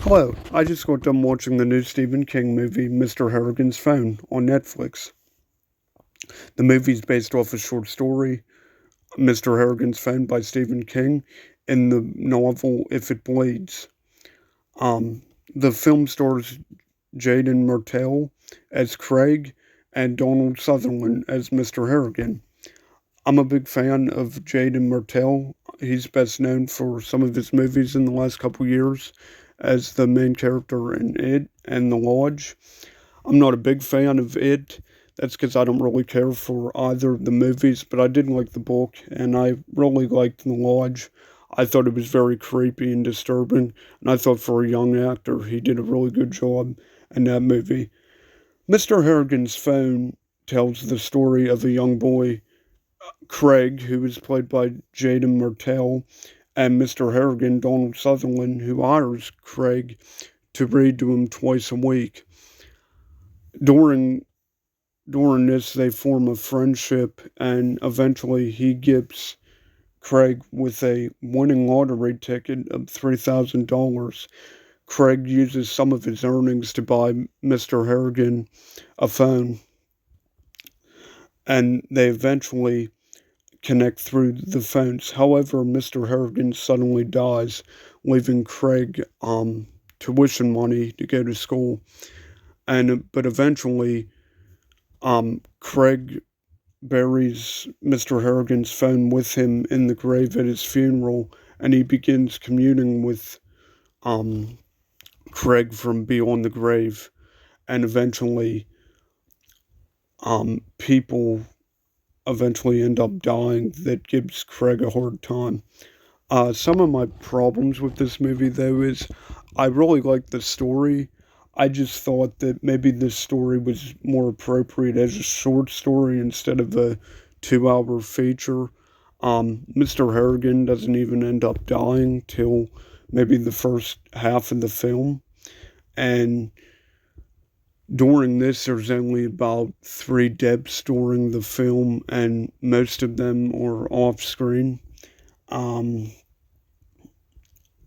Hello, I just got done watching the new Stephen King movie, Mr. Harrigans Phone, on Netflix. The movie is based off a short story, Mr. Harrigan's Phone by Stephen King, in the novel If It Bleeds. Um, the film stars Jaden Martell as Craig and Donald Sutherland as Mr. Harrigan. I'm a big fan of Jaden Martell. He's best known for some of his movies in the last couple years as the main character in It and The Lodge. I'm not a big fan of It. That's because I don't really care for either of the movies, but I did like the book, and I really liked The Lodge. I thought it was very creepy and disturbing, and I thought for a young actor, he did a really good job in that movie. Mr. Harrigan's Phone tells the story of a young boy, Craig, who is played by Jaden Martell, and Mr. Harrigan, Donald Sutherland, who hires Craig to read to him twice a week. During during this, they form a friendship, and eventually he gives Craig with a winning lottery ticket of $3,000. Craig uses some of his earnings to buy Mr. Harrigan a phone, and they eventually connect through the phones. However, Mr. Harrigan suddenly dies, leaving Craig tuition money to go to school. But eventually, Craig buries Mr. Harrigan's phone with him in the grave at his funeral, and he begins communing with um, Craig from beyond the grave, and eventually, people eventually end up dying that gives Craig a hard time. Some of my problems with this movie, though, is I really like the story. I just thought that maybe this story was more appropriate as a short story instead of a 2 hour feature. Mr. Harrigan doesn't even end up dying till maybe the first half of the film. And during this, there's only about 3 deaths during the film, and most of them are off screen. Um,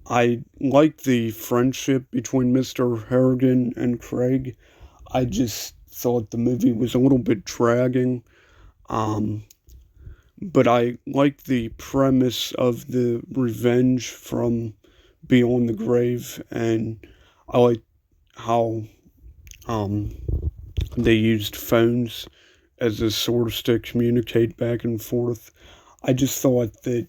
I like the friendship between Mr. Harrigan and Craig. I just thought the movie was a little bit dragging. Um, but I like the premise of the revenge from beyond the grave, and I like how um, they used phones as a source to communicate back and forth. I just thought that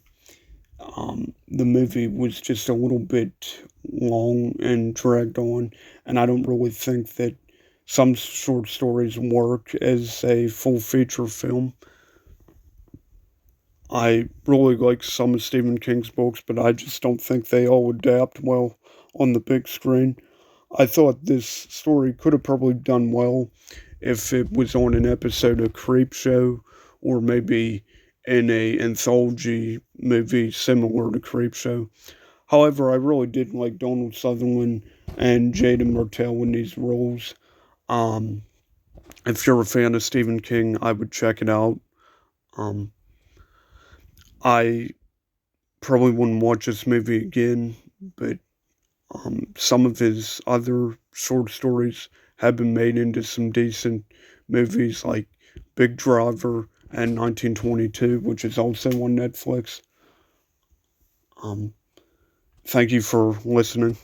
the movie was just a little bit long and dragged on, and I don't really think that some short stories work as a full feature film. I really like some of Stephen King's books, but I just don't think they all adapt well on the big screen. I thought this story could have probably done well if it was on an episode of Creepshow, or maybe in a anthology movie similar to Creepshow. However, I really did like Donald Sutherland and Jaden Martell in these roles. Um, if you're a fan of Stephen King, I would check it out. Um, I probably wouldn't watch this movie again, but some of his other short stories have been made into some decent movies, like Big Driver and 1922, which is also on Netflix. Um, Thank you for listening.